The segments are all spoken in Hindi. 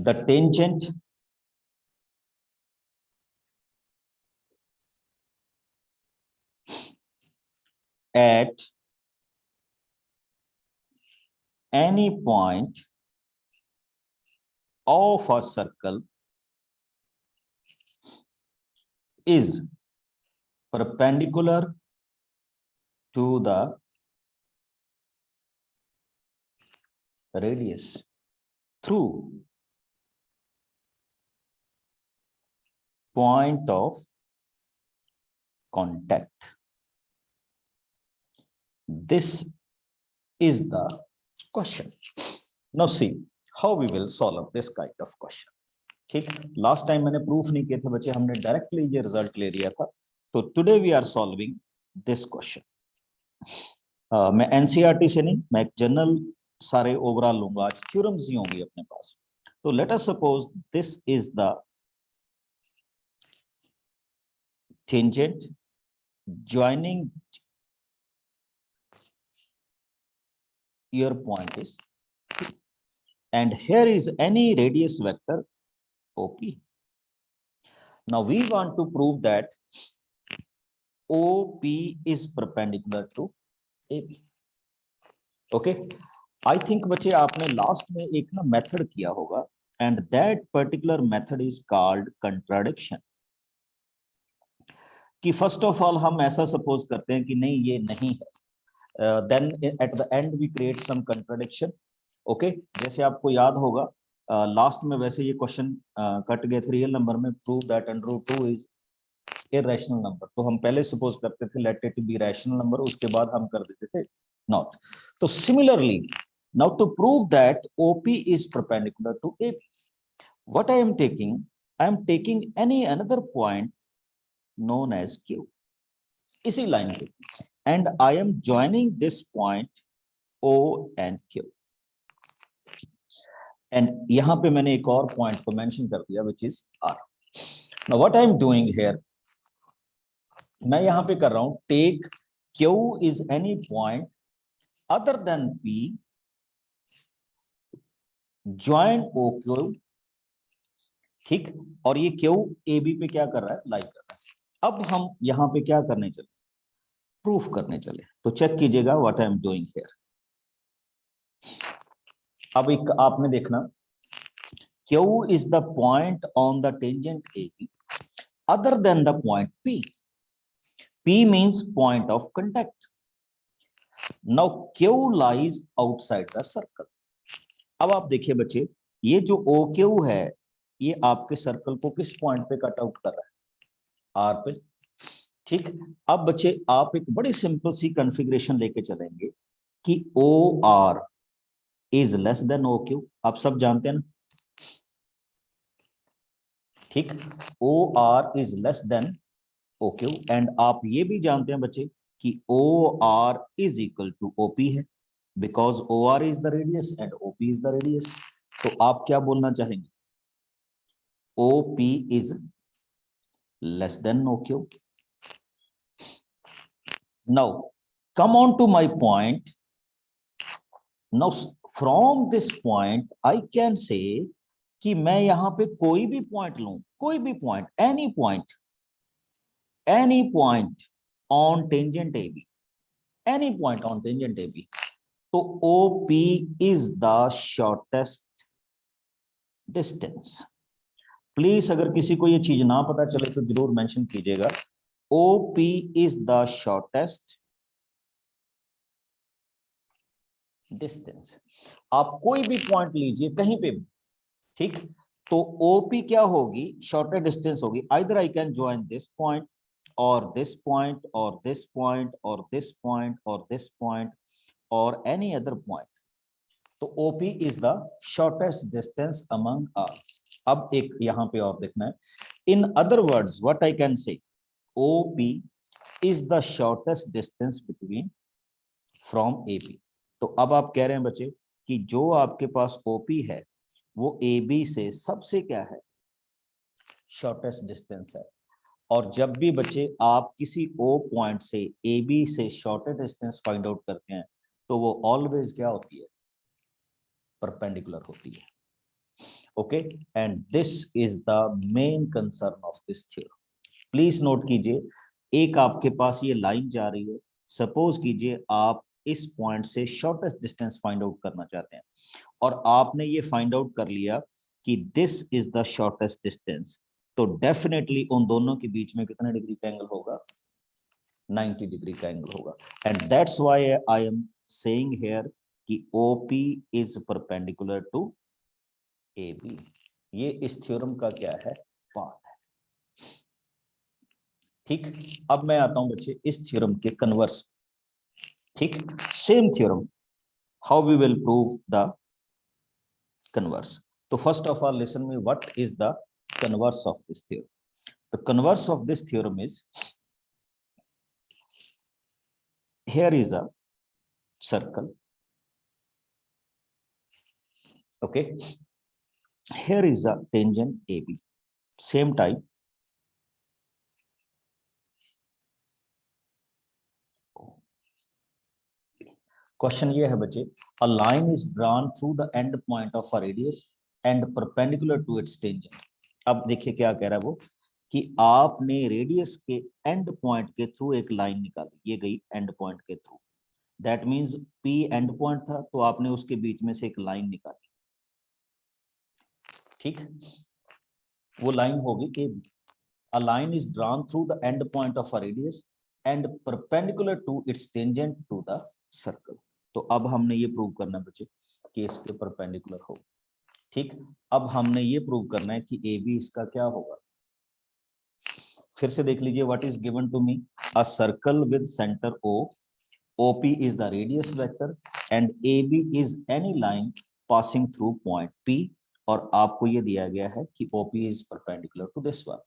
the tangent at any point of a circle is perpendicular to the radius through point of contact. This is the question. Now see how we will solve this kind of question. ठीक, लास्ट टाइम मैंने प्रूफ नहीं किए थे बच्चे, हमने डायरेक्टली ये रिजल्ट ले लिया था. तो today we are solving this question. मैं एनसीईआरटी से नहीं, मैं एक जनरल सारे ओवरऑल लूंगा. आज थ्योरम्स ही होंगी अपने पास. तो late us suppose this is the tangent joining your point is, and here is any radius vector OP. Now we want to prove that OP is perpendicular to AB. Okay, I think बच्चे आपने लास्ट में एक ना मेथड किया होगा, and that particular method is called contradiction. कि फर्स्ट ऑफ ऑल हम ऐसा सपोज करते हैं कि नहीं ये नहीं है, then at the end we create some contradiction. Okay, जैसे आपको याद होगा लास्ट में वैसे ये क्वेश्चन कट गए थे रियल नंबर में, prove that √2 is irrational number. तो हम पहले सपोज करते थे let it be rational number, उसके बाद हम कर देते थे नॉट. तो similarly now to prove that OP is perpendicular to AB, what I am taking any another point known as Q, इसी लाइन पे, and I am joining this point O and Q. And यहां पे मैंने एक और पॉइंट को मेंशन कर दिया which is R. Now what I am doing here, मैं यहां पे कर रहा हूं take Q is any point other than P, join OQ. ठीक, और ये Q AB पे क्या कर रहा है, लाई कर रहा है. अब हम यहां पे क्या करने चले, प्रूफ करने चले. तो चेक कीजिएगा what I am doing here. अब एक आपने देखना, Q is the point on the tangent AB other than the point P. P means point of contact. Now Q lies outside the circle. अब आप देखिए बच्चे, ये जो OQ है ये आपके सर्कल को किस पॉइंट पे कट आउट कर रहा है, R पे. ठीक, अब बच्चे आप एक बड़ी सिंपल सी कॉन्फ़िगरेशन लेके चलेंगे कि OR is less than OQ. आप सब जानते हैं ना. ठीक, OR is less than OQ, and आप ये भी जानते हैं बच्चे कि OR is equal to OP है, because OR is the radius and OP is the radius. तो आप क्या बोलना चाहेंगे, OP is less than OQ. Now come on to my point. Now from this point I can say कि मैं यहां पे कोई भी पॉइंट लूं, कोई भी point, any point on tangent AB, any point on tangent AB. तो OP is the shortest distance. Please अगर किसी को ये चीज ना पता चले तो जरूर मेंशन कीजिएगा. OP is the shortest distance. आप कोई भी पॉइंट लीजिए कहीं पे भी, ठीक, तो OP क्या होगी, शॉर्टेस्ट डिस्टेंस होगी. Either I can join this point और दिस पॉइंट और दिस पॉइंट और दिस पॉइंट और दिस पॉइंट और एनी अदर पॉइंट. तो OP is the shortest distance among all. अब एक यहां पे और देखना है, in other words what I can से, OP is the shortest distance between from AB. तो अब आप कह रहे हैं बच्चे कि जो आपके पास OP है वो AB से सबसे क्या है, शॉर्टेस्ट डिस्टेंस है. और जब भी बच्चे आप किसी O पॉइंट से AB से शॉर्टेस्ट डिस्टेंस फाइंड आउट करते हैं तो वो ऑलवेज क्या होती है, परपेंडिकुलर होती है. Okay, and this is the main concern of this theorem. Please note कीजिए, एक आपके पास ये लाइन जा रही है, सपोज कीजिए आप इस पॉइंट से शॉर्टेस्ट डिस्टेंस फाइंड आउट करना चाहते हैं और आपने ये फाइंड आउट कर लिया कि this is the shortest distance, तो डेफिनेटली उन दोनों के बीच में कितने डिग्री का एंगल होगा? 90 डिग्री का एंगल होगा। And that's why I am saying here कि OP is perpendicular to AB। ये इस थ्योरम का क्या है? पार्ट है। ठीक, अब मैं आता हूं बच्चे इस थ्योरम के कन्वर्स। ठीक, same theorem, how we will prove the converse. तो first of all listen me, what is the converse of this theorem? The converse of this theorem is, here is a circle, okay, here is a tangent AB, same type, question ये है बच्चे, a line is drawn through the end point of a radius and perpendicular to its tangent. अब देखिए क्या कह रहा है वो, कि आपने रेडियस के एंड पॉइंट के थ्रू एक लाइन निकाली, ये गई एंड पॉइंट के through, that means P and point था, तो आपने उसके बीच में से एक लाइन निकाली। ठीक, वो लाइन होगी AB। A line is drawn through the end point of a radius and perpendicular to its tangent to the circle। तो अब हमने ये प्रूव करना है बच्चे कि इसके परपेंडिकुलर हो। ठीक, अब हमने ये प्रूव करना है कि AB इसका क्या होगा। फिर से देख लीजिए, what is given to me, a circle with centre O, OP is the radius vector and AB is any line passing through point P, और आपको ये दिया गया है कि OP is perpendicular to this one।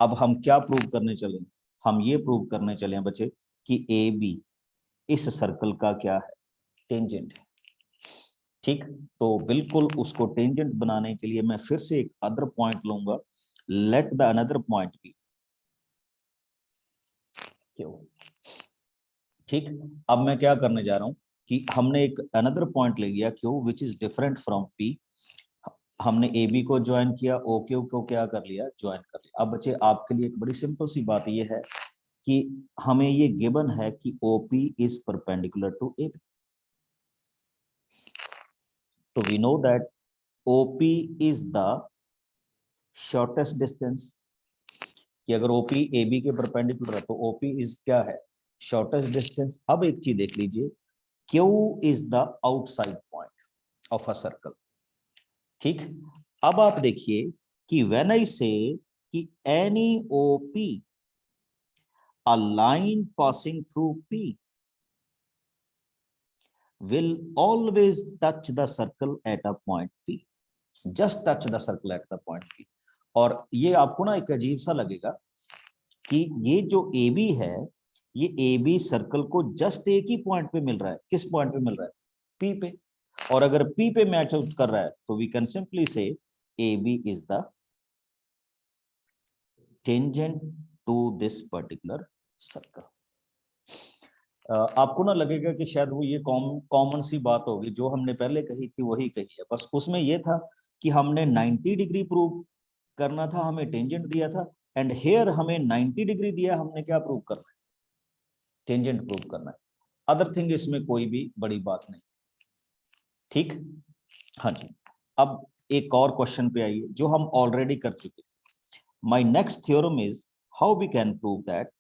अब हम क्या प्रूव करने चले? हम ये प्रूव करने चले हैं बच्चे कि AB इस सर्कल का क्या है? टेंजेंट है। ठीक, तो बिल्कुल उसको टेंजेंट बनाने के लिए मैं फिर से एक अदर पॉइंट लूंगा, let the another point be Q. ठीक, अब मैं क्या करने जा रहा हूं कि हमने एक अनदर पॉइंट ले लिया Q which is different from P, हमने ए बी को ज्वाइन किया, ओ क्यू को क्या कर लिया? ज्वाइन कर लिया। अब बच्चे आपके लिए एक बड़ी सिंपल सी बात ये है कि हमें ये गिवन है कि OP is perpendicular to AB, तो we know that OP is the shortest distance, कि अगर OP AB के परपेंडिकुलर है तो OP इज क्या है? Shortest distance. अब एक चीज देख लीजिए, Q is the outside point of a circle. ठीक, अब आप देखिए कि व्हेन आई से कि any OP, a line passing through P will always touch the circle at a point P, just touch the circle at the point P। और ये आपको ना एक अजीब सा लगेगा कि ये जो AB है, ये AB सर्कल को जस्ट एक ही पॉइंट पे मिल रहा है। किस पॉइंट पे मिल रहा है? P पे। और अगर P पे मैच आउट कर रहा है तो we can simply say AB is the tangent to this particular circle. आपको ना लगेगा कि शायद वो ये कॉमन सी बात होगी, जो हमने पहले कही थी वही कही है, बस उसमें ये था कि हमने 90 डिग्री प्रूव करना था, हमें टेंजेंट दिया था, एंड हेयर हमें 90 डिग्री दिया, हमने क्या प्रूव करना है? टेंजेंट प्रूव करना है। अदर थिंग इसमें कोई भी बड़ी बात नहीं। ठीक, हाँ जी। अब एक और क्वेश्चन पे आइए जो हम ऑलरेडी कर चुके। My next theorem is how we can prove that.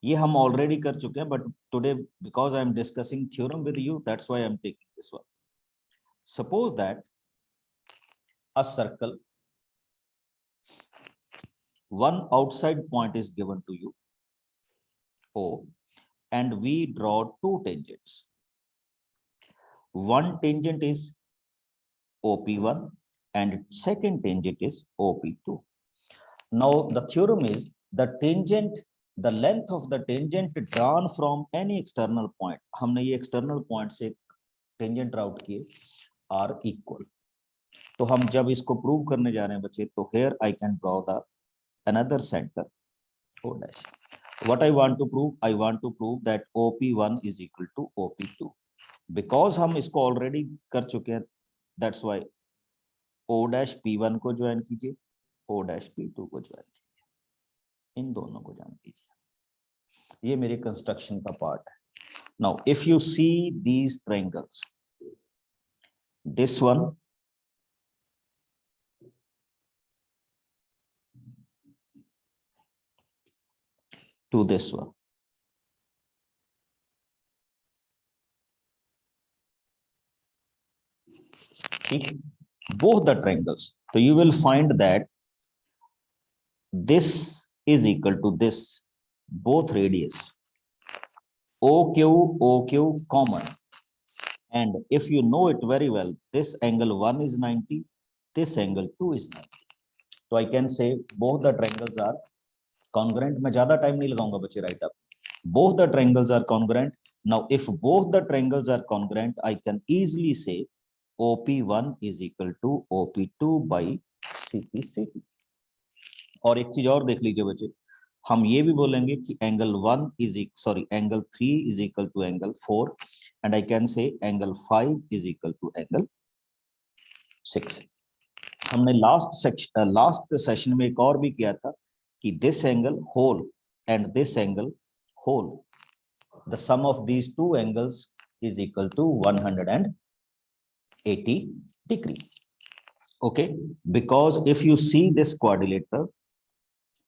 ये हम ऑलरेडी कर चुके हैं, but today because I am discussing theorem with you, that's why I am taking this one. Suppose that a circle, one outside point is given to you O, and we draw two tangents. One tangent is OP1 and second tangent is OP2. Now the theorem is the tangent, the length of the tangent drawn from any external point, हमने ये external point से tangent draw किए, are equal। तो हम जब इसको प्रूव करने जा रहे हैं बच्चे, तो here I can draw the another center O dash। What I want to prove? I want to prove that OP1 is equal to OP2। Because हम इसको already कर चुके हैं, that's why O dash P1 को ज्वाइन कीजिए, ओ डैश P2 को ज्वाइन कीजिए, इन दोनों को ज्वाइन कीजिए। ये मेरे कंस्ट्रक्शन का पार्ट है। Now if you see these triangles, this one to this one, ठीक, both the triangles, so you will find that this is equal to this, both radius OQ common, and if you know it very well, this angle 1 is 90, this angle 2 is 90, so I can say both the triangles are congruent. मैं ज्यादा टाइम नहीं लगाऊंगा बच्चे, right up, both the triangles are congruent. Now if both the triangles are congruent, I can easily say OP1 is equal to OP2 by CP. और एक चीज और देख लीजिए बच्चे, हम ये भी बोलेंगे कि angle 1 is angle 3 is equal to angle 4, and I can say angle 5 is equal to angle 6। हमने लास्ट सेशन में एक और भी किया था कि this angle whole and this angle whole, the sum of these two angles is equal to 180 degree. Okay, because if you see this quadrilateral,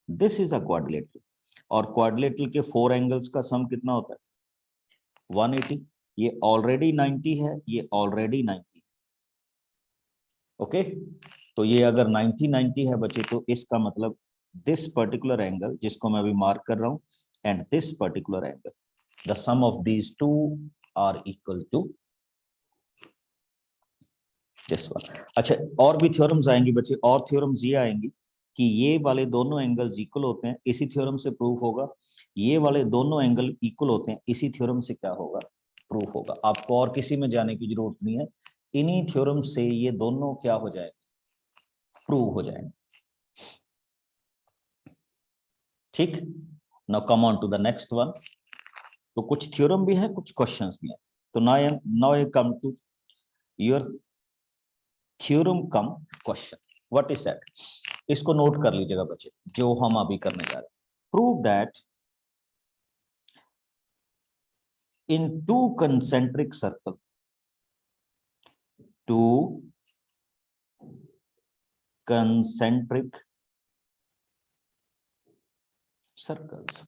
this is a quadrilateral, और quadrilateral के 4 एंगल्स का सम कितना होता है 180, ये ऑलरेडी 90 है, ये ऑलरेडी 90 है। ओके, तो ये अगर 90 है बच्चे, तो इसका मतलब दिस पर्टिकुलर एंगल जिसको मैं अभी मार्क कर रहा हूं and this particular angle, the sum of these two are equal to this one. अच्छा, और भी थ्योरम्स आएंगी बच्चे, और थ्योरम्स ये आएंगी कि ये वाले दोनों एंगल्स इक्वल होते हैं, इसी थ्योरम से प्रूफ होगा। ये वाले दोनों एंगल इक्वल होते हैं, इसी थ्योरम से क्या होगा प्रूफ होगा। आपको और किसी में जाने की जरूरत नहीं है, इन्हीं थ्योरम से ये दोनों क्या हो जाएंगे प्रूव हो जाएंगे। ठीक, now come on to the next one. तो कुछ थ्योरम भी है, कुछ क्वेश्चंस भी हैं। तो now I come to your theorem cum question. What is that? इसको नोट कर लीजिएगा बच्चे, जो हम अभी करने जा रहे हैं। Prove that in two concentric circles,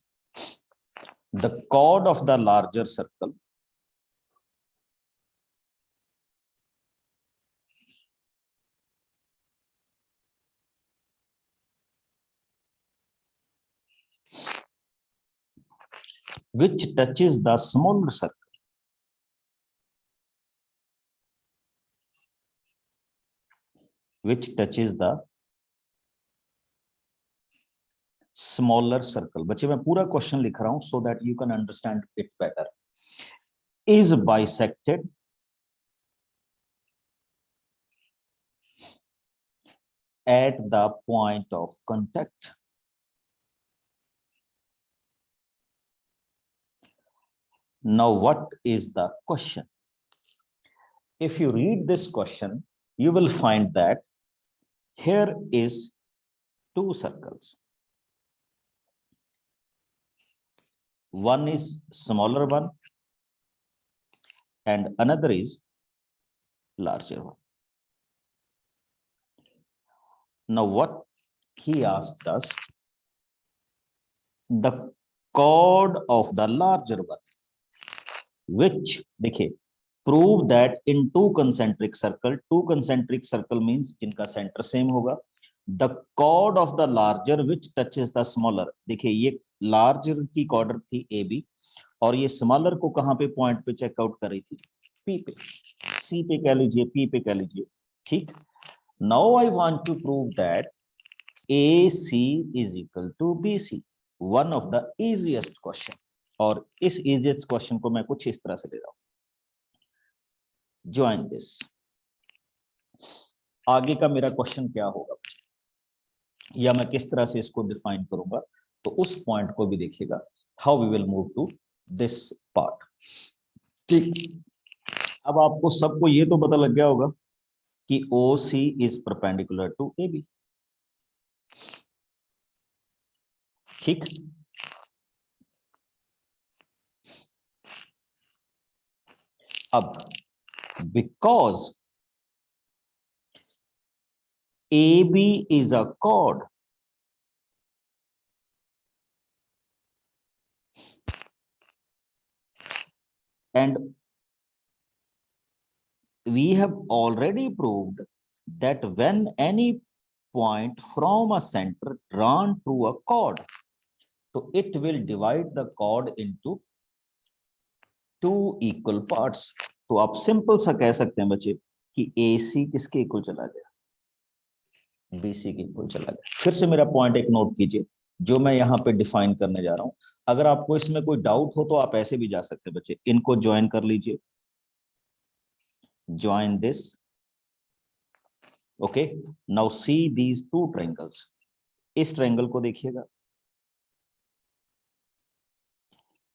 the chord of the larger circle which touches the smaller circle बच्चे मैं पूरा क्वेश्चन लिख रहा हूं so that you can understand it better, is bisected at the point of contact. Now what is the question? If you read this question, you will find that here is two circles. One is smaller one and another is larger one. Now what he asked us, the chord of the larger one, which देखिए prove that in two concentric circle means जिनका सेंटर सेम होगा, the chord of the larger which touches the smaller। देखिए ये लार्जर की कॉर्डर थी AB और ये स्मॉलर को कहां पे पॉइंट पे चेकआउट कर रही थी P पे, C पे कह लीजिए, P पे कह लीजिए। ठीक, now I want to prove that AC is equal to BC, one of the easiest question. और इस इजीएस्ट क्वेश्चन को मैं कुछ इस तरह से ले रहा हूं, ज्वाइन दिस। आगे का मेरा क्वेश्चन क्या होगा या मैं किस तरह से इसको डिफाइन करूंगा, तो उस पॉइंट को भी देखिएगा, how we will move to this part. ठीक, अब आपको सबको ये तो पता लग गया होगा कि OC is perpendicular to AB। ठीक, अब because AB is a chord and we have already proved that when any point from a center drawn through a chord, so it will divide the chord into two equal parts। तो आप सिंपल सा कह सकते हैं बच्चे कि AC किसके इक्वल चला गया, BC के इक्वल चला गया। फिर से मेरा पॉइंट एक नोट कीजिए जो मैं यहाँ पे डिफाइन करने जा रहा हूं। अगर आपको इसमें कोई डाउट हो तो आप ऐसे भी जा सकते हैं बच्चे, इनको ज्वाइन कर लीजिए, join this. Okay, now see these two triangles. इस ट्रायंगल को देखिएगा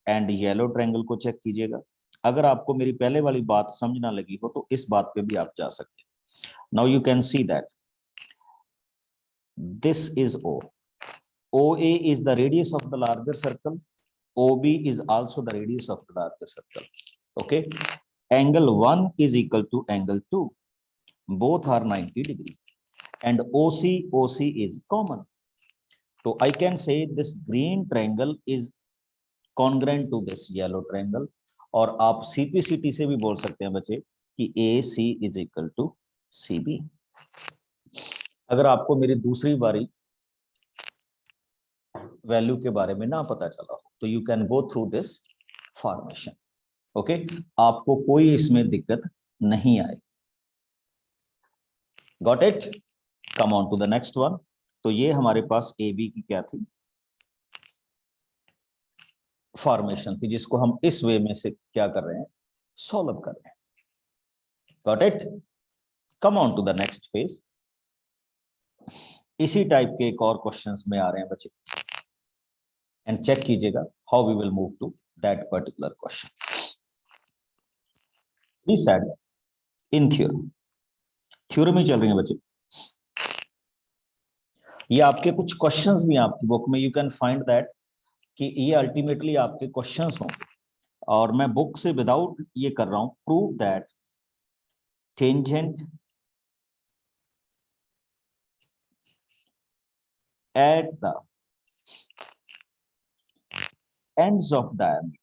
एंड येलो ट्रायंगल को चेक कीजिएगा। अगर आपको मेरी पहले वाली बात समझ ना लगी हो तो इस बात पे भी आप जा सकते हैं। Now you can see that this is O। OA is the radius of the larger circle. OB is also the radius of the larger circle. Okay, angle 1 is equal to angle 2. Both are 90 degree and OC is common. So I can say this green triangle is congruent to this yellow triangle। और आप CPCT से भी बोल सकते हैं बच्चे कि AC is equal to CB। अगर आपको मेरी दूसरी बारी वैल्यू के बारे में ना पता चला हो तो you can go through this formation. Okay, आपको कोई इसमें दिक्कत नहीं आएगी। Got it? Come on to the next one. तो ये हमारे पास AB की क्या थी, फॉर्मेशन थी, जिसको हम इस वे में से क्या कर रहे हैं, सॉल्व कर रहे हैं। Got it? Come on to the next phase. इसी टाइप के एक और क्वेश्चंस में आ रहे हैं बच्चे एंड चेक कीजिएगा how we will move to that particular question. We said in theorem ही चल रही है बच्चे। ये आपके कुछ क्वेश्चंस भी आपकी बुक में, यू कैन फाइंड दैट कि ये अल्टीमेटली आपके क्वेश्चंस होंगे। और मैं बुक से विदाउट ये कर रहा हूं, prove that tangent at the ends of diameter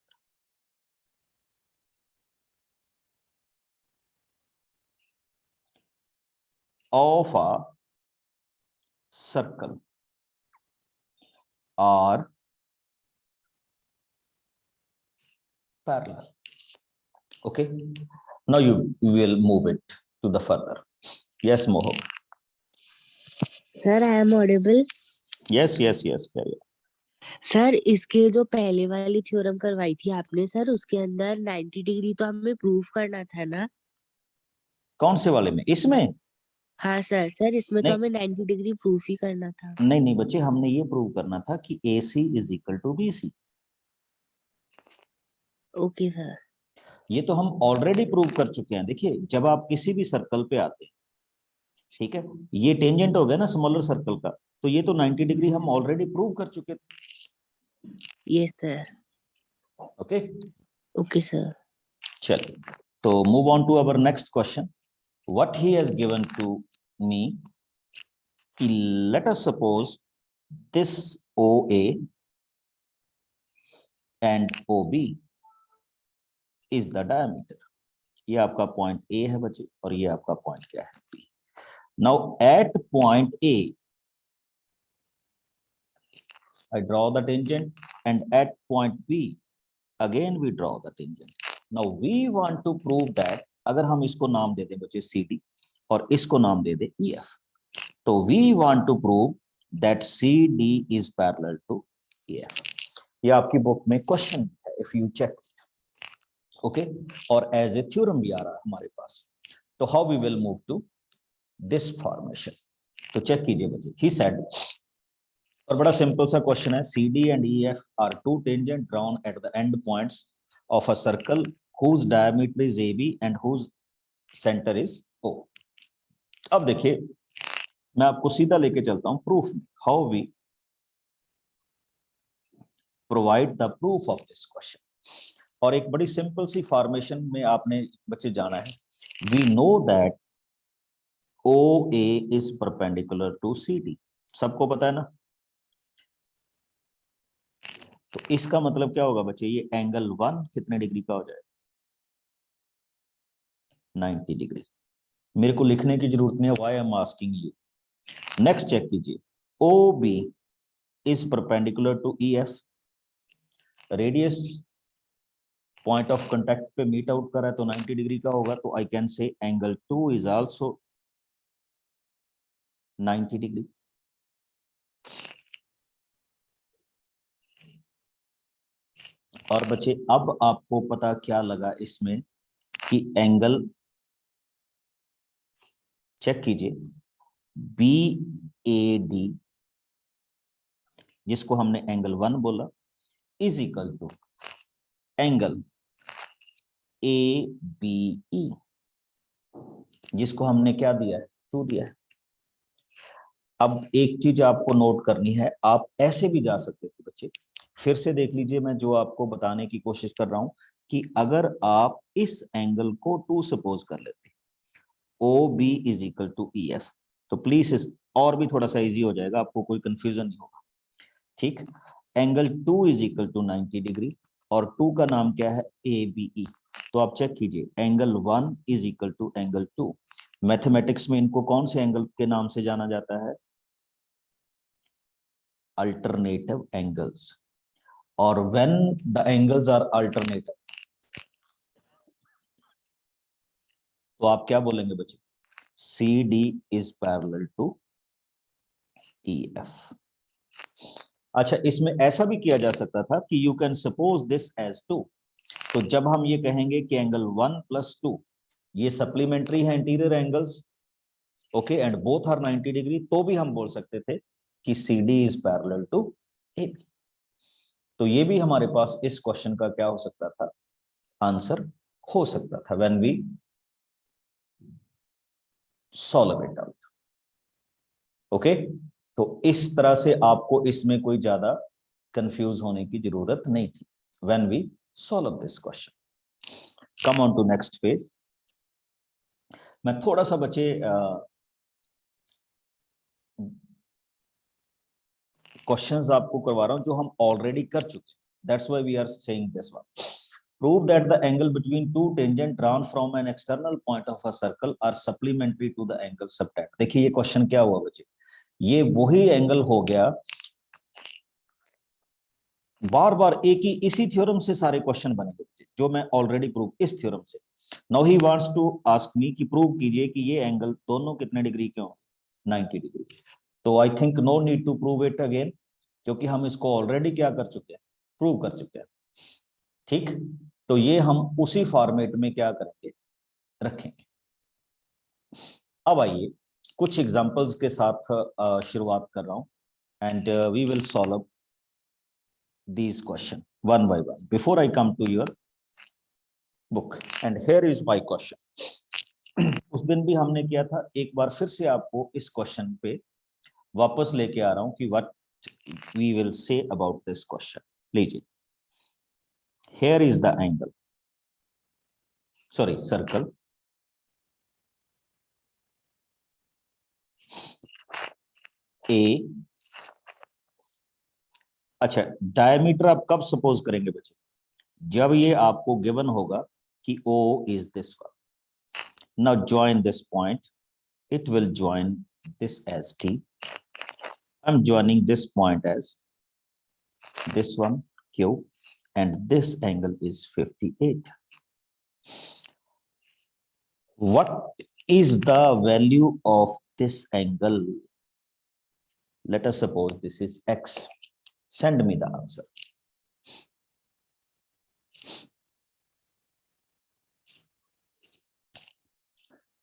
of a circle are parallel। Okay, now you will move it to the further। Yes, Moho। Sir I am audible? Yes, yes, yes, carry on। Sir इसके जो पहले वाली थ्योरम करवाई थी आपने सर, उसके अंदर 90 डिग्री तो हमें प्रूव करना था ना? कौन से वाले में? इसमें? हाँ सर, सर इसमें तो नहीं हमें 90 डिग्री प्रूफ ही करना था। नहीं नहीं बच्चे, हमने ये प्रूव करना था कि AC is equal to BC। Okay sir. ये तो हम ऑलरेडी प्रूव कर चुके हैं। देखिए, जब आप किसी भी सर्कल पे आते हैं, ठीक है, ये टेंजेंट हो गया ना स्मॉलर सर्कल का, तो ये तो 90 डिग्री हम ऑलरेडी प्रूव कर चुके थे। Yes sir. Okay okay sir. चलिए, तो move on to our next question. What he has given to me कि let us suppose this OA and OB is the diameter. ये आपका पॉइंट A है बच्चे और ये आपका पॉइंट क्या है, B। Now at point A I draw the tangent and at point B again we draw the tangent। now we want to prove that, अगर हम इसको नाम दे दें बच्चे CD और इसको नाम दे दें EF, तो we want to prove that CD is parallel to EF। ये आपकी बुक में क्वेश्चन है, if you check, ओके, और एज ए थ्योरम भी आ रहा है हमारे पास। तो how we will move to this formation, तो चेक कीजिए बच्चे। ही सेड, और बड़ा सिंपल सा क्वेश्चन है, CD and EF are two tangent drawn at the end points of a circle whose diameter is AB and whose center is O। अब देखिए मैं आपको सीधा लेके चलता हूं प्रूफ में, how we provide the proof of this question. और एक बड़ी सिंपल सी फॉर्मेशन में आपने बच्चे जाना है। We know that O A is perpendicular to C D, सबको पता है ना। तो इसका मतलब क्या होगा बच्चे, ये एंगल 1 कितने डिग्री का हो जाएगा, 90 डिग्री। मेरे को लिखने की जरूरत नहीं है, why I am asking you. Next check कीजिए, O B is perpendicular to E F, radius point of contact पे मीट आउट कर रहा है तो 90 डिग्री का होगा, तो I can say angle 2 is also 90 degree. और बच्चे अब आपको पता क्या लगा इसमें कि एंगल, चेक कीजिए, बी ए डी जिसको हमने एंगल 1 बोला is equal to angle A B E जिसको हमने क्या दिया है, 2 दिया है। अब एक चीज आपको नोट करनी है, आप ऐसे भी जा सकते थे बच्चे, फिर से देख लीजिए मैं जो आपको बताने की कोशिश कर रहा हूं कि अगर आप इस एंगल को 2 सपोज कर लेते, O B is equal to E F, तो प्लीज इस और भी थोड़ा सा इजी हो जाएगा, आपको कोई कंफ्यूजन नहीं होगा। ठीक, angle 2 is equal to 90 degree और 2 का नाम क्या है, ए बी ई। तो आप चेक कीजिए, angle 1 is equal to angle 2। Mathematics में इनको कौन से एंगल के नाम से जाना जाता है, अल्टरनेटिव एंगल्स। और when the angles are alternative तो आप क्या बोलेंगे बच्चे, C D is parallel to E F. अच्छा, इसमें ऐसा भी किया जा सकता था कि you can suppose this as 2। तो जब हम ये कहेंगे कि एंगल 1 + 2 ये सप्लीमेंट्री है interior angles, okay, and both are 90 degree, तो भी हम बोल सकते थे कि C D is parallel to A B. तो ये भी हमारे पास इस क्वेश्चन का क्या हो सकता था, आंसर हो सकता था when we solve it out. Okay, तो इस तरह से आपको इसमें कोई ज्यादा कंफ्यूज होने की जरूरत नहीं थी when we solve this question. Come on to next phase. मैं थोड़ा सा बच्चे क्वेश्चंस आपको करवा रहा हूं जो हम ऑलरेडी कर चुके हैं, that's why we are saying this one. Prove that the angle between two tangent drawn from an external point of a circle are supplementary to the angle subtend। देखिए ये क्वेश्चन क्या हुआ बच्चे, ये वही एंगल हो गया, बार बार एक ही इसी थ्योरम से सारे क्वेश्चन बनेंगे बच्चे, जो मैं ऑलरेडी प्रूव इस थ्योरम से। Now he wants to ask me कि प्रूव कीजिए कि ये एंगल दोनों कितने डिग्री के हों, 90 डिग्री। तो I think no need to prove it again, क्योंकि हम इसको ऑलरेडी क्या कर चुके हैं, प्रूव कर चुके हैं। ठीक, तो ये हम उसी फॉर्मेट में क्या करेंगे, रखेंगे। अब आइए कुछ एग्जांपल्स के साथ शुरुआत कर रहा हूं, and we will solve these question one by one before I come to your book। And here is my question। उस दिन भी हमने किया था, एक बार फिर से आपको इस क्वेश्चन पे वापस लेके आ रहा हूं कि what we will say about this question। लीजिए, here is the angle, sorry circle, a। अच्छा, डायमीटर आप कब सपोज करेंगे बच्चे, जब ये आपको गिवन होगा कि O is this one। Now join this point, it will join this as T। I'm joining this point as this one Q, and this angle is 58। What is the value of this angle? Let us suppose this is X। Send me the answer।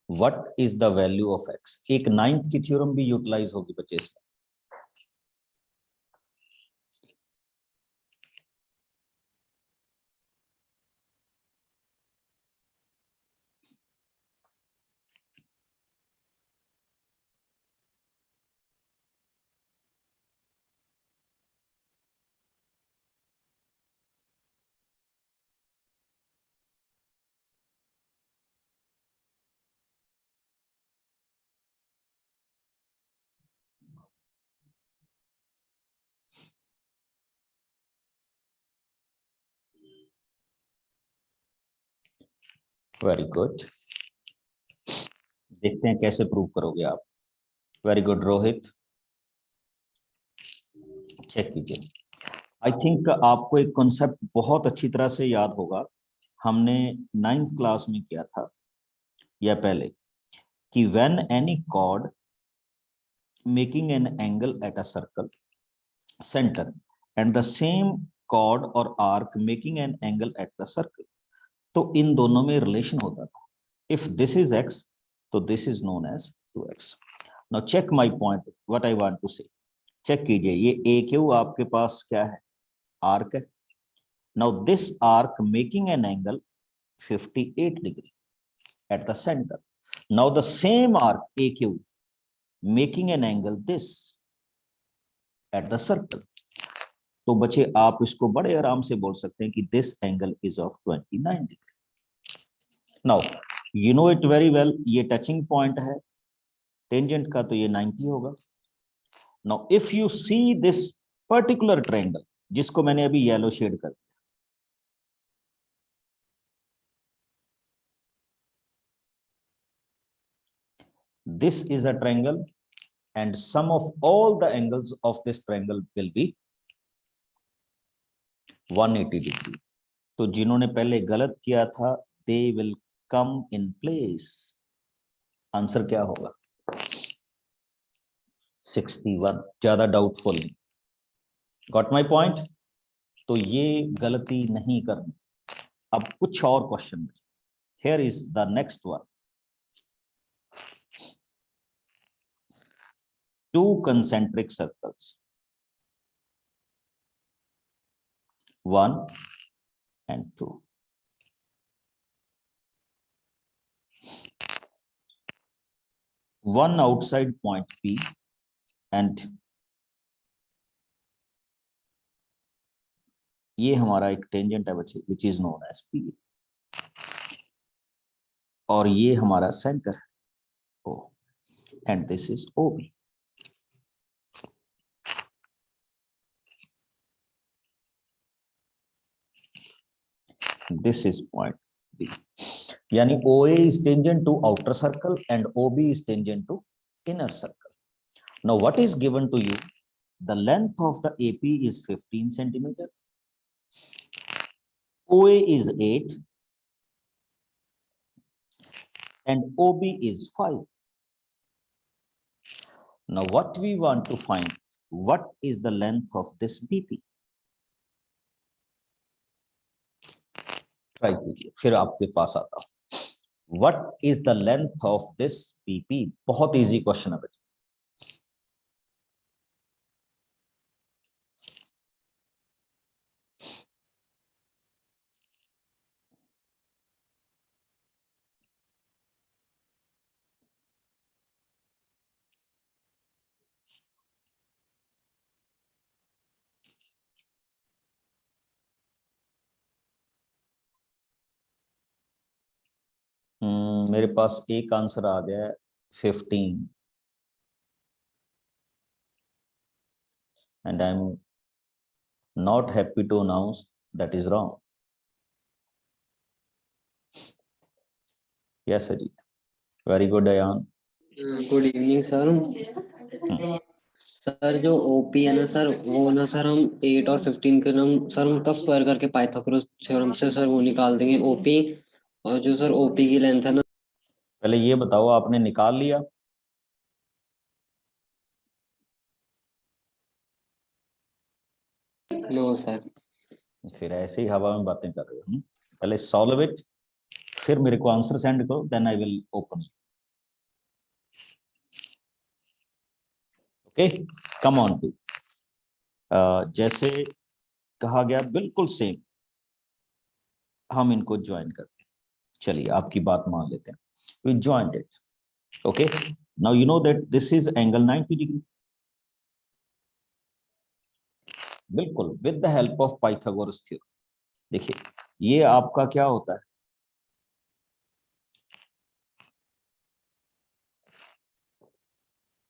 What is the value of X? एक 9th की थ्योरम भी यूटिलाइज होगी बच्चे इसमें। वेरी गुड, देखते हैं कैसे प्रूव करोगे आप। वेरी गुड रोहित, चेक कीजिए। आई थिंक आपको एक कॉन्सेप्ट बहुत अच्छी तरह से याद होगा, हमने 9th क्लास में किया था या पहले, कि when any chord making an angle at a circle centre and the same chord और arc making an angle at the circle, तो इन दोनों में रिलेशन होता था। इफ दिस इज एक्स तो this is known as 2x। Now check my point, what I want to say. Check कीजिए, ये ए क्यू आपके पास क्या है, आर्क है। Now this arc making an angle 58 degree at the center. Now the same arc AQ making an angle this at the circle. तो बच्चे आप इसको बड़े आराम से बोल सकते हैं कि this angle is of 29 degree. Now you know it very well, ये touching point है tangent का, तो ये 90 होगा। Now if you see this particular triangle, जिसको मैंने अभी येलो शेड कर दिया, this is a triangle and sum of all the angles of this triangle will be 180 degree. तो जिन्होंने पहले गलत किया था they will come in place. Answer क्या होगा, 61, ज्यादा डाउटफुल नहीं। Got my point? तो ये गलती नहीं करनी। अब कुछ और question, here is the next one. Two concentric circles, 1 and 2, one outside point P and ये हमारा एक टेंजेंट है बच्चे, which is known as P, और ये हमारा सेंटर है O, and this is OB. This is point B. यानी OA is tangent to outer circle and OB is tangent to inner circle. Now what is given to you? The length of the AP is 15 centimeter. OA is 8 and OB is 5. Now what we want to find, what is the length of this BP? Try कीजिए, फिर आपके पास आता हूं। What is the length of this BP? बहुत इजी क्वेश्चन है बच्चे। मेरे पास एक आंसर आ गया है 15 and I'm not happy to announce that is wrong. Yes Ajit, very good Ayan. Good evening sir. Sir जो ओपी है ना सर, वो ना सर हम 8 और 15 के हम सर उनका स्क्वायर करके पाइथागोरस थ्योरम से सर वो निकाल देंगे ओपी। और जो सर ओपी की लेंथ है ना, पहले ये बताओ आपने निकाल लिया? No sir. फिर ऐसे ही हवा में बातें कर रहे हो। पहले सॉल्व इट, फिर मेरे को आंसर सेंड करो, then I will open you. Okay, come on to. जैसे कहा गया बिल्कुल सेम हम इनको ज्वाइन करते हैं। चलिए आपकी बात मान लेते हैं, we joined it. Okay, now you know that this is angle 90 degree, बिल्कुल with the help of Pythagoras theorem. देखिए ये आपका क्या होता है,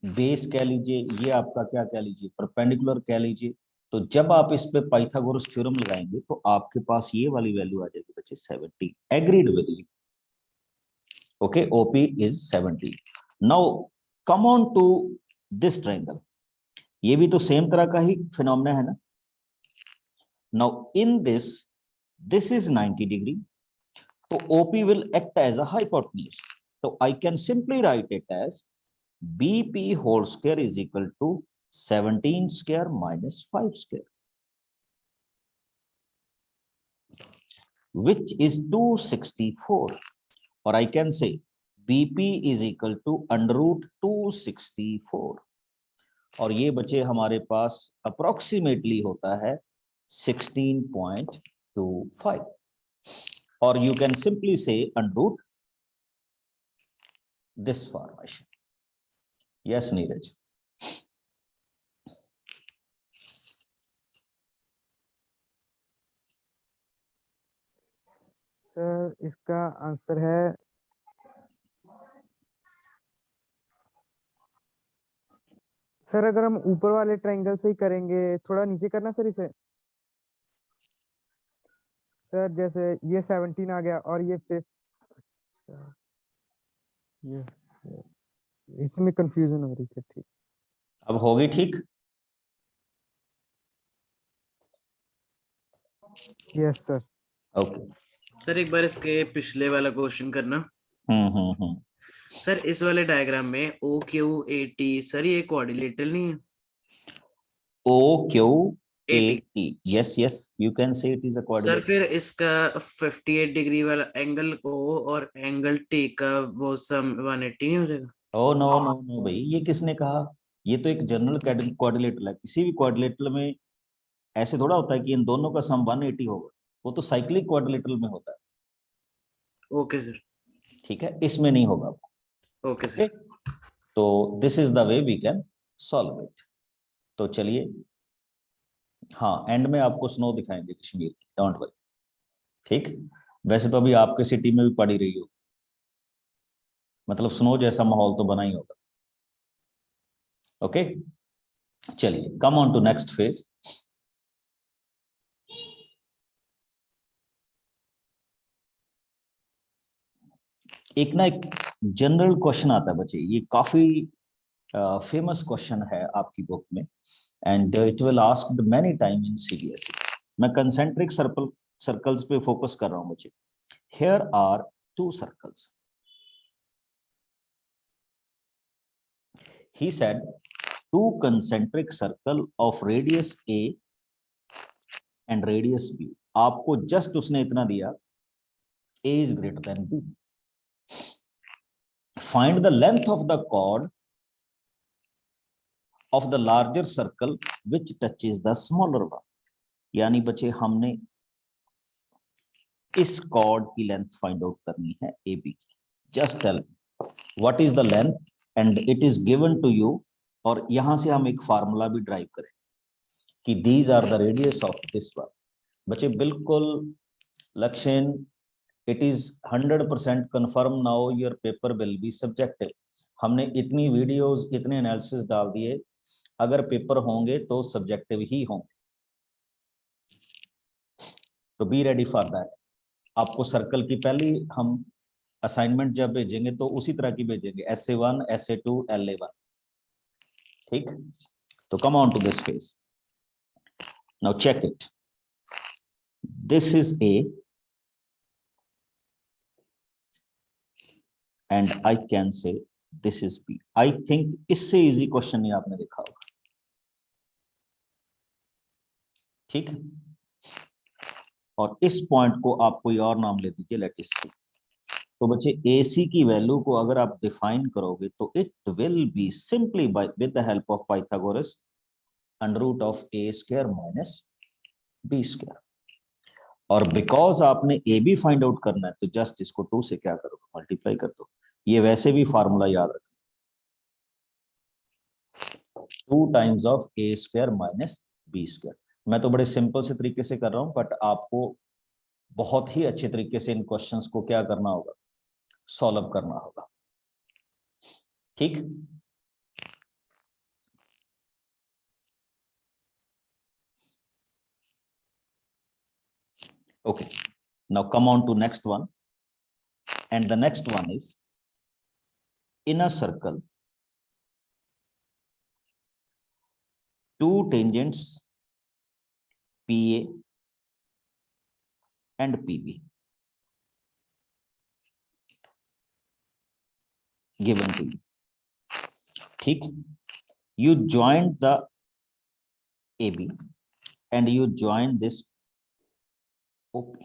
बेस कह लीजिए, ये आपका क्या कह लीजिए, परपेंडिकुलर कह लीजिए। तो जब आप इस पे पाइथागोरस थ्योरम लगाएंगे तो आपके पास ये वाली वैल्यू आ जाएगी बच्चे 70। Agreed with you, Okay, OP is 70. Now come on to this triangle. ये भी तो सेम तरह का ही फिनोमेना है ना. Now in this is 90 degree. So OP will act as a hypotenuse. So I can simply write it as BP whole square is equal to 17 square minus 5 square, which is 264. Or I can say BP is equal to under root 264. और ये बचे हमारे पास अप्रोक्सीमेटली होता है 16.25. और you can simply say under root this formation. Yes, Neeraj. Sir इसका आंसर है सर, अगर हम ऊपर वाले ट्रायंगल से ही करेंगे, थोड़ा नीचे करना सर इसे। सर जैसे ये 17 आ गया और ये 5, ये इसमें कंफ्यूजन हो रही थी। ठीक, अब होगी ठीक. Yes sir. ओके. सर एक बार इसके पिछले वाला क्वेश्चन करना। सर इस वाले डायग्राम में O Q A T, sir ये कोऑर्डिनेटर नहीं है? O Q A 80। T. Yes, yes. You can say it is a sir coordinate. फिर इसका 58 डिग्री वाला एंगल ओ और एंगल टी का वो सम 180 नहीं हो जाएगा? ओ नो नो नो भाई, ये किसने कहा? ये तो एक जनरल कोऑर्डिनेटर है. किसी भी कोऑर्डिनेटर में ऐसे थोड़ा होता है कि इन दोनों का सम 180 होगा. वो तो साइक्लिक कोऑर्डिनेटर में होता है. Okay sir. ठीक है, इसमें नहीं होगा. Okay sir. तो this is the way we can solve it. तो चलिए, हाँ, एंड में आपको स्नो दिखाएंगे कश्मीर की, डोंट वरी. ठीक, वैसे तो अभी आपके सिटी में भी पड़ी रही हो, मतलब स्नो जैसा माहौल तो बना ही होगा. ओके, चलिए, come on to next phase. एक ना एक जनरल क्वेश्चन आता है बच्चे, ये काफी फेमस क्वेश्चन है आपकी बुक में, and it will asked many time in CBSE. मैं कंसेंट्रिक सर्कल्स पे फोकस कर रहा हूं बच्चे. Here are 2 circles. He said 2 concentric circle of radius A and radius B. आपको जस्ट उसने इतना दिया, A is greater than B. Find the length of the chord of the larger circle which touches the smaller one. यानी बच्चे हमने इस कॉर्ड की लेंथ फाइंड आउट करनी है AB की. Just tell what is the length and it is given to you. और यहां से हम एक फार्मूला भी ड्राइव करें कि these are the radius of this one. बच्चे बिल्कुल लक्षण, it is 100% confirm now your paper will be subjective. हमने इतनी वीडियोस, इतने एनालिसिस डाल दिए, अगर पेपर होंगे तो सब्जेक्टिव ही होंगे. तो बी रेडी फॉर दैट. आपको सर्कल की पहली हम असाइनमेंट जब भेजेंगे तो उसी तरह की भेजेंगे, SA1, SA2, LA1. ठीक, तो come on to this phase. Now check it. This is A and I can say this is B. I think इससे इजी क्वेश्चन नहीं आपने देखा होगा. ठीक, और इस पॉइंट को आप कोई और नाम ले दीजिए, लेट अस सी. तो बच्चे AC की वैल्यू को अगर आप डिफाइन करोगे तो it will be simply by with the help of Pythagoras under root of A square minus B square. और बिकॉज आपने AB फाइंड आउट करना है तो जस्ट इसको 2 से क्या करोगे, मल्टीप्लाई कर दो. ये वैसे भी फार्मूला याद रखो, 2 times of A square minus B square. मैं तो बड़े सिंपल से तरीके से कर रहा हूं, बट आपको बहुत ही अच्छे तरीके से इन क्वेश्चंस को क्या करना होगा, सॉल्व करना होगा. ठीक, okay, now come on to next one, and the next one is in a circle two tangents PA and PB given to you. ठीक, you joined the AB and you join this OP.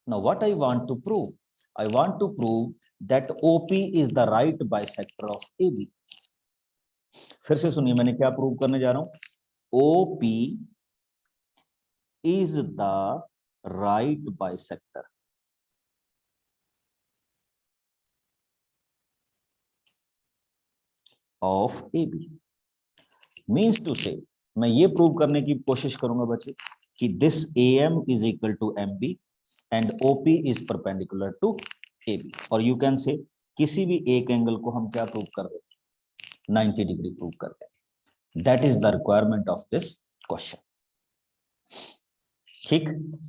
Now what I want to prove? I want to prove that OP is the right bisector of AB. फिर से सुनिए, मैंने क्या प्रूव करने जा रहा हूं? OP is the right bisector of AB. Means to say, मैं ये प्रूव करने की कोशिश करूंगा बच्चे कि this AM is equal to MB and OP is perpendicular to AB. और you can say किसी भी एक एंगल को हम क्या प्रूव कर रहे हैं? 90 डिग्री प्रूव कर रहे हैं. That is the requirement of this question. ठीक,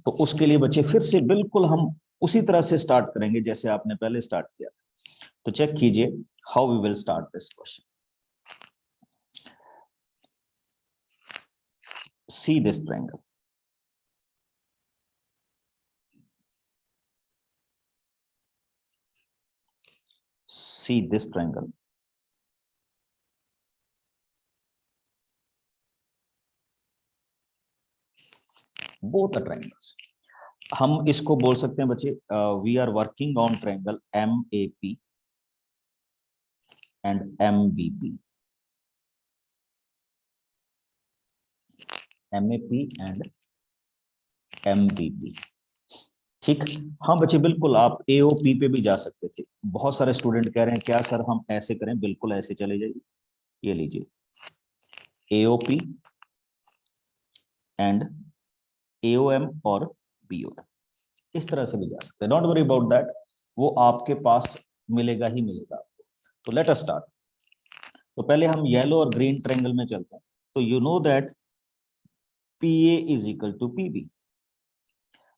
तो उसके लिए बच्चे फिर से बिल्कुल हम उसी तरह से स्टार्ट करेंगे जैसे आपने पहले स्टार्ट किया. तो चेक कीजिए how we will start this question. See this triangle. See this triangle. Both the triangles. हम इसको बोल सकते हैं बच्चे, we are working on triangle MAP and MBP. MAP and MBP. ठीक, हाँ बच्चे बिल्कुल आप AOP पे भी जा सकते थे. बहुत सारे स्टूडेंट कह रहे हैं क्या सर हम ऐसे करें? बिल्कुल ऐसे चले जाइए. ये लीजिए AOP एंड AOM और BOM, इस तरह से भी जा सकते हैं. डोंट वरी अबाउट दैट, वो आपके पास मिलेगा ही मिलेगा आपको. तो लेट अस स्टार्ट. तो पहले हम येलो और ग्रीन ट्रायंगल में चलते हैं. तो you know that PA is equal to PB.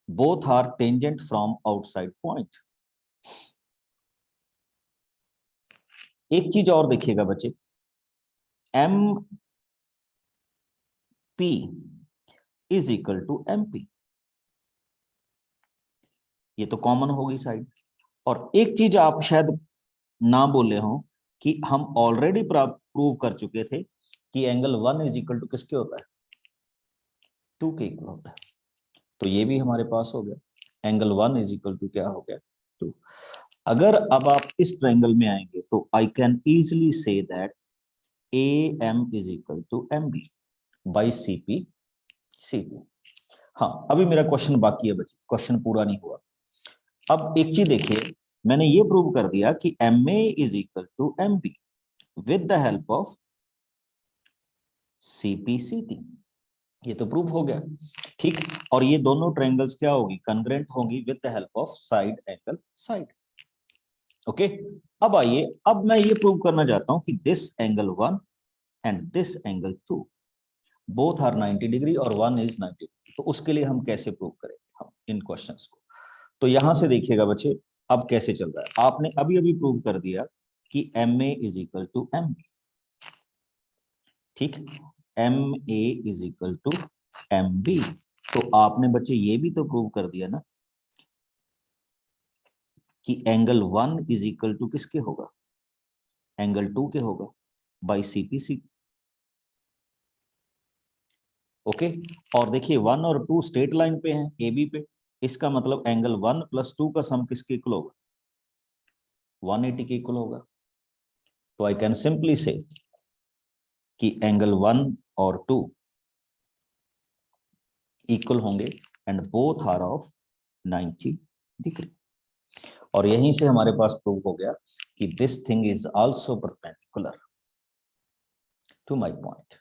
Both are tangent from outside point. एक चीज और देखिएगा बच्चे, MP is equal to MP. ये तो कॉमन होगी साइड. और एक चीज आप शायद ना बोले हो कि हम ऑलरेडी प्रूव कर चुके थे कि एंगल 1 इज इक्वल टू किसके होता है? 2 के इक्वल होता है. तो ये भी हमारे पास हो गया. एंगल 1 इज इक्वल टू क्या हो गया? 2. अगर अब आप इस ट्रायंगल में आएंगे तो I can easily say that AM is equal to MB by CP CP. हाँ, अभी मेरा क्वेश्चन बाकी है बच्चे, क्वेश्चन पूरा नहीं हुआ. अब एक चीज देखिए, मैंने ये प्रूव कर दिया कि MA is equal to MB with the help of CP CT. ये तो प्रूव हो गया. ठीक, और ये दोनों ट्रायंगल्स क्या होगी? कॉन्ग्रुएंट होंगी with the help of side angle side. Okay, अब आइए, अब मैं ये प्रूव करना चाहता हूं कि this angle 1 and this angle 2 both are 90 degree और 1 इज 90. तो उसके लिए हम कैसे प्रूव करेंगे हम इन क्वेश्चंस को? तो यहां से देखिएगा बच्चे, अब कैसे चल रहा है. आपने अभी अभी प्रूव कर दिया कि MA is equal to MB. ठीक, MA is equal to MB. तो आपने बच्चे ये भी तो प्रूव कर दिया ना कि एंगल 1 इज इक्वल टू किसके होगा? एंगल 2 के होगा बाई CP CT. ओके, और देखिए 1 और 2 स्ट्रेट लाइन पे हैं AB पे. इसका मतलब एंगल 1 प्लस 2 का सम किसके इक्वल होगा? 180 के इक्वल होगा. तो आई कैन सिंपली से कि एंगल 1 और 2 इक्वल होंगे and both are of 90 degree. और यहीं से हमारे पास प्रूव हो गया कि this thing is also perpendicular to my point.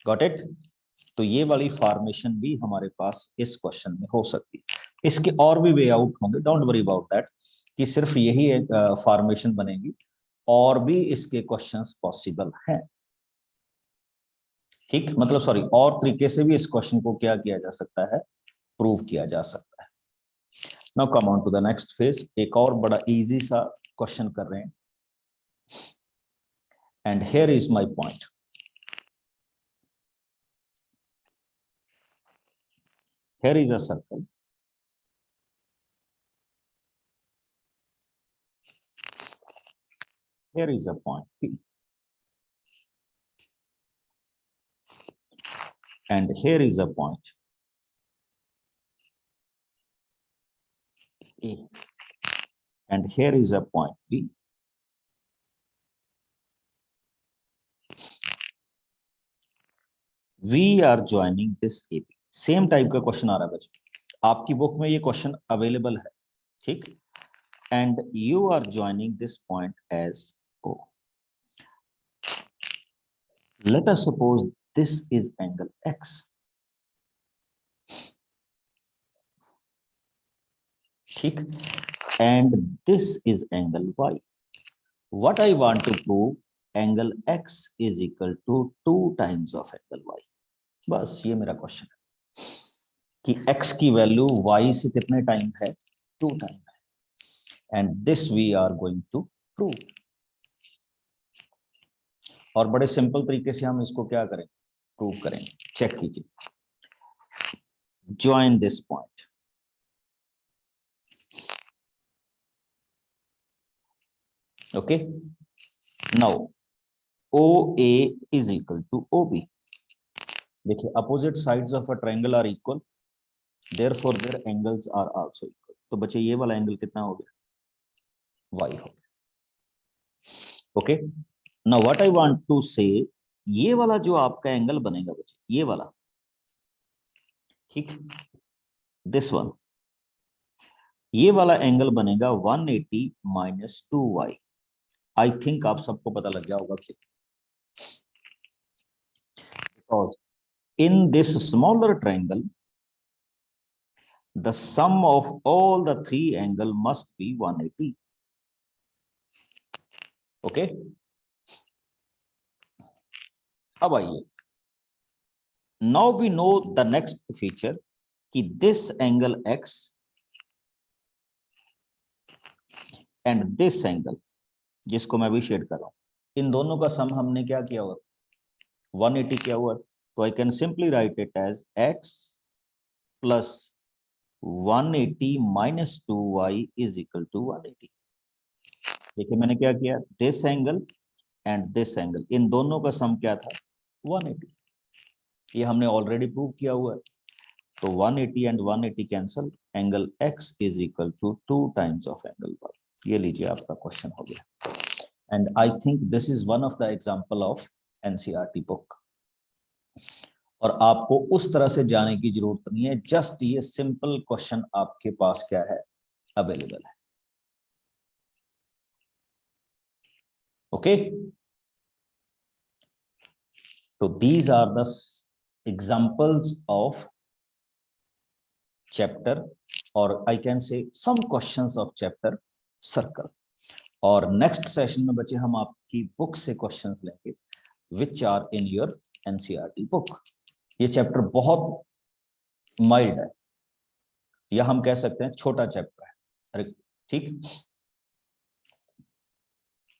Got it? तो ये वाली फॉर्मेशन भी हमारे पास इस क्वेश्चन में हो सकती है. इसके और भी वे आउट होंगे, डोंट वरी अबाउट दैट, कि सिर्फ यही एक फॉर्मेशन बनेगी. और भी इसके क्वेश्चंस पॉसिबल हैं. ठीक, मतलब सॉरी, और तरीके से भी इस क्वेश्चन को क्या किया जा सकता है? प्रूव किया जा सकता है. Now come on to the next phase. एक और बड़ा इजी सा क्वेश्चन कर रहे हैं and here is my point. Here is a circle. Here is a point P. And here is a point A. And here is a point B. We are joining this AB. Same type का क्वेश्चन आ रहा है बच्चों, आपकी बुक में ये क्वेश्चन अवेलेबल है, ठीक. And you are joining this point as O. Let us suppose this is angle X. ठीक, and this is angle Y. What I want to prove, angle X is equal to 2 times of angle Y. बस ये मेरा क्वेश्चन है कि x की वैल्यू y से कितने टाइम है, 2 टाइम है, and this we are going to prove. और बड़े सिंपल तरीके से हम इसको क्या करें, प्रूव करेंगे. चेक कीजिए, join this point. Okay, now OA is equal to OB. देखिए, opposite sides of a triangle are equal, therefore their angles are also equal. तो बच्चे ये वाला एंगल कितना हो गया, y हो गया. Okay, now what I want to say, ये वाला जो आपका एंगल बनेगा बच्चे, ये वाला, ठीक, दिस वन, ये वाला एंगल बनेगा 180 माइनस 2y. आई थिंक आप सबको पता लग गया होगा कि because in this smaller triangle the sum of all the 3 angle must be 180. Okay, अब आइए, now we know the next feature कि this angle X and this angle, जिसको मैं भी शेड कर रहा हूं, इन दोनों का सम हमने क्या किया हुआ, 180 किया हुआ. तो I can simply write it as X plus 180 minus 2y is equal to 180. देखिए मैंने क्या किया, this angle and this angle, इन दोनों का सम क्या था, 180. ये हमने ऑलरेडी प्रूव किया हुआ है. तो 180 and 180 cancel, angle x is equal to 2 times of angle y. ये लीजिए आपका क्वेश्चन हो गया. And I think this is one of the example of NCERT book. और आपको उस तरह से जाने की जरूरत नहीं है, जस्ट ये सिंपल क्वेश्चन आपके पास क्या है, अवेलेबल है. ओके, तो these are the examples of chapter, और I can say some questions of chapter circle. और नेक्स्ट सेशन में बच्चे हम आपकी बुक से क्वेश्चंस लेंगे which are in your NCERT book. ये चैप्टर बहुत माइल्ड है, या हम कह सकते हैं छोटा चैप्टर है, ठीक.